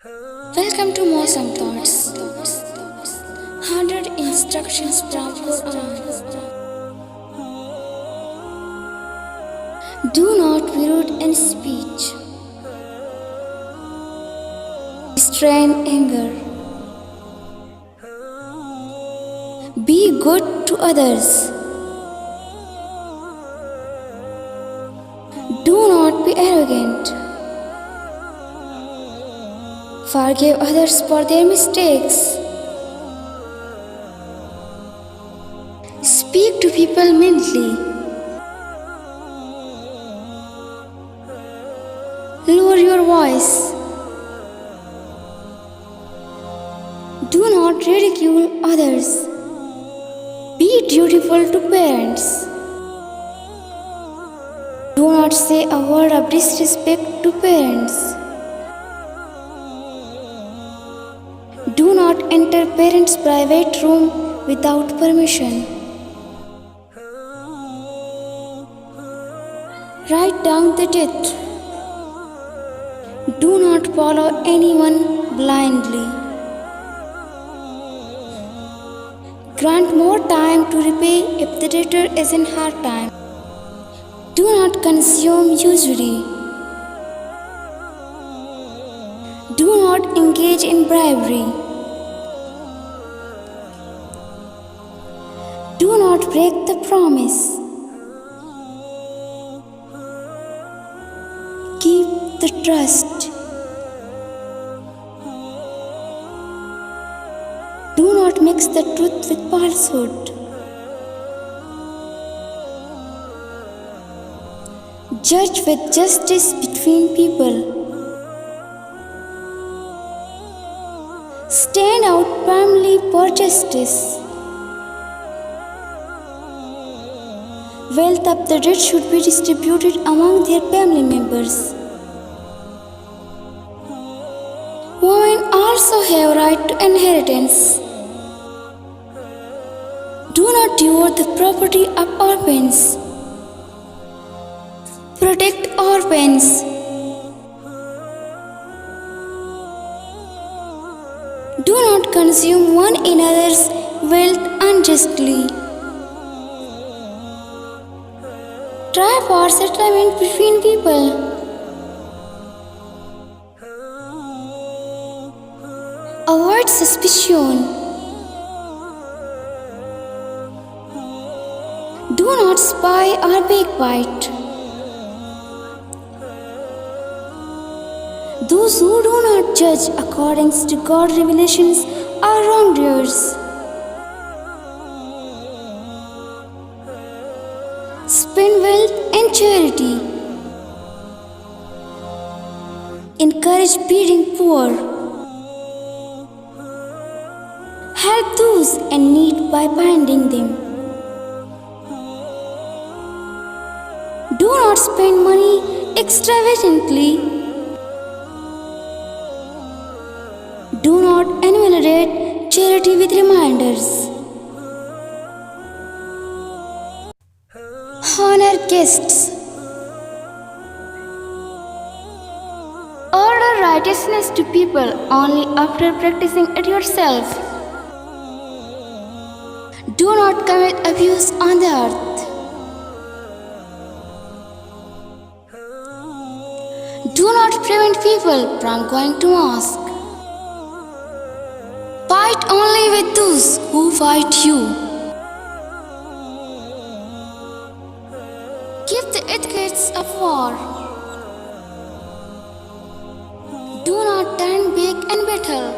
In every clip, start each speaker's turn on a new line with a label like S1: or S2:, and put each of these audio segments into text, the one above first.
S1: Welcome to Mosam Thoughts. 100 instructions from Quran. Do not be rude in speech. Restrain anger. Be good to others. Do not be arrogant. Forgive others for their mistakes. Speak to people mildly. Lower your voice. Do not ridicule others. Be dutiful to parents. Do not say a word of disrespect to parents. Do not enter parents' private room without permission. Write down the debt. Do not follow anyone blindly. Grant more time to repay if the debtor is in hard time. Do not consume usury. Do not engage in bribery. Do not break the promise. Keep the trust. Do not mix the truth with falsehood. Judge with justice between people. Stand out firmly for justice. Wealth of the dead should be distributed among their family members. Women also have right to inheritance. Do not devour the property of orphans. Protect orphans. Do not consume one another's wealth unjustly. Try for settlement between people. Avoid suspicion. Do not spy or backbite. Those who do not judge according to God's revelations are wrongdoers. Spend wealth in charity. Encourage feeding poor. Help those in need by binding them. Do not spend money extravagantly. Do not invalidate charity with reminders. Honor guests. Order righteousness to people only after practicing it yourself. Do not commit abuse on the earth. Do not prevent people from going to mosque. Fight only with those who fight you. Give the etiquettes of war. Do not turn back in battle.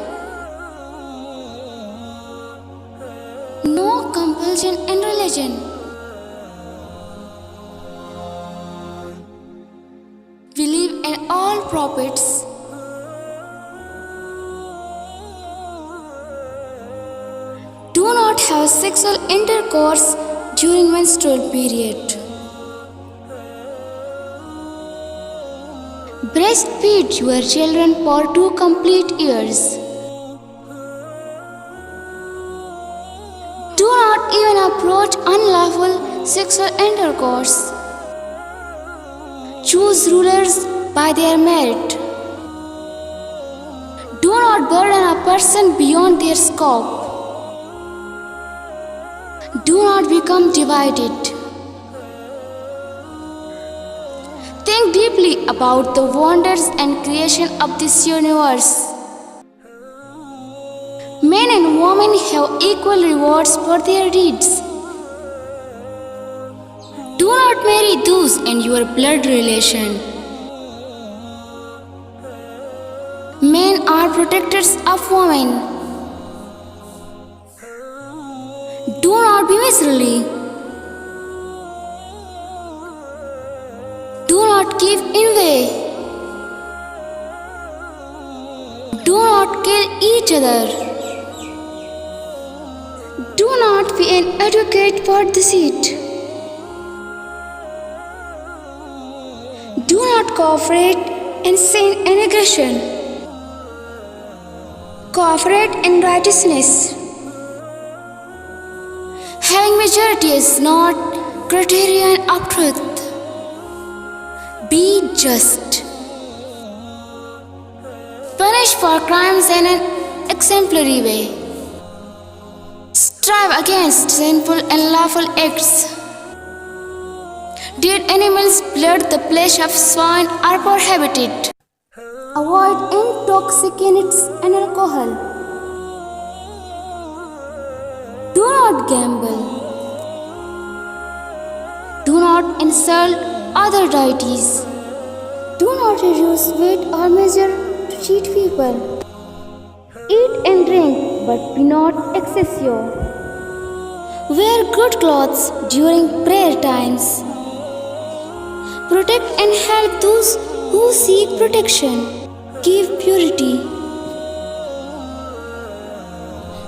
S1: No compulsion in religion. Believe in all prophets. Do not have sexual intercourse during menstrual period. Breastfeed your children for 2 complete years. Do not even approach unlawful sexual intercourse. Choose rulers by their merit. Do not burden a person beyond their scope. Do not become divided. Think deeply about the wonders and creation of this universe. Men and women have equal rewards for their deeds. Do not marry those in your blood relation. Men are protectors of women. Do not be miserly. Do not give envy. Do not kill each other. Do not be an advocate for deceit. Do not cooperate in sin and aggression. Cooperate in righteousness. Having majority is not criterion of truth. Be just. Punish for crimes in an exemplary way. Strive against sinful and lawful acts. Dead animals' blood, the flesh of swine are prohibited. Avoid intoxicants and alcohol. Do not gamble. Do not insult other deities. Do not reduce weight or measure to cheat people. Eat and drink, but be not excessive. Wear good clothes during prayer times. Protect and help those who seek protection. Give purity.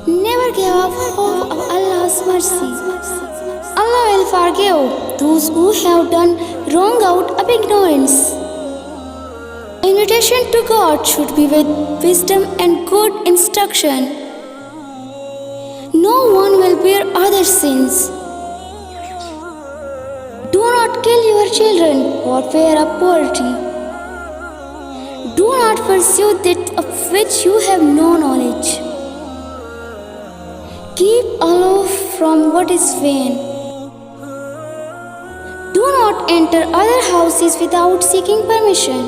S1: Never give up hope of Allah's mercy. Allah will forgive those who have done wrong out of ignorance. Invitation to God should be with wisdom and good instruction. No one will bear other sins. Do not kill your children for fear of poverty. Do not pursue that of which you have no knowledge. Keep aloof from what is vain. Do not enter other houses without seeking permission.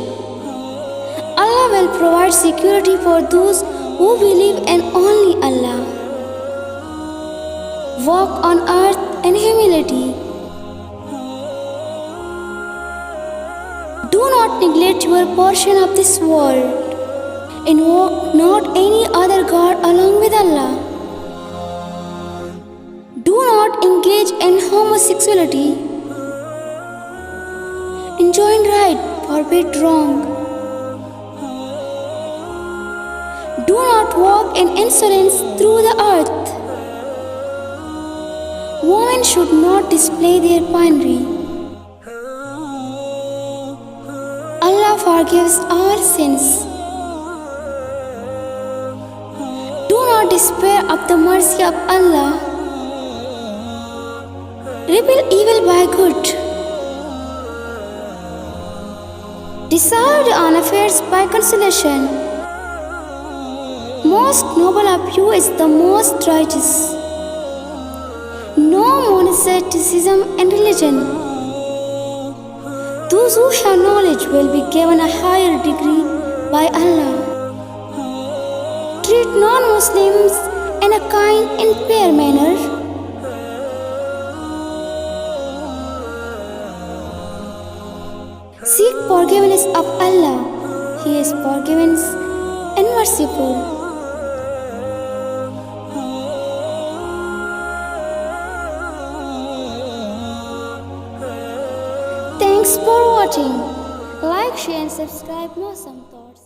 S1: Allah will provide security for those who believe in only Allah. Walk on earth in humility. Do not neglect your portion of this world. Invoke not any other God along with Allah. Do not engage in homosexuality. Enjoin right, forbid wrong. Do not walk in insolence through the earth. Women should not display their finery. Allah forgives our sins. Do not despair of the mercy of Allah. Repel evil by good. Decide on affairs by consolation. Most noble of you is the most righteous. No monasticism in religion. Those who have knowledge will be given a higher degree by Allah. Treat non-Muslims in a kind and fair manner. Seek forgiveness of Allah. He is forgiving and merciful. Thanks for watching. Like, share and subscribe. Awesome Thoughts.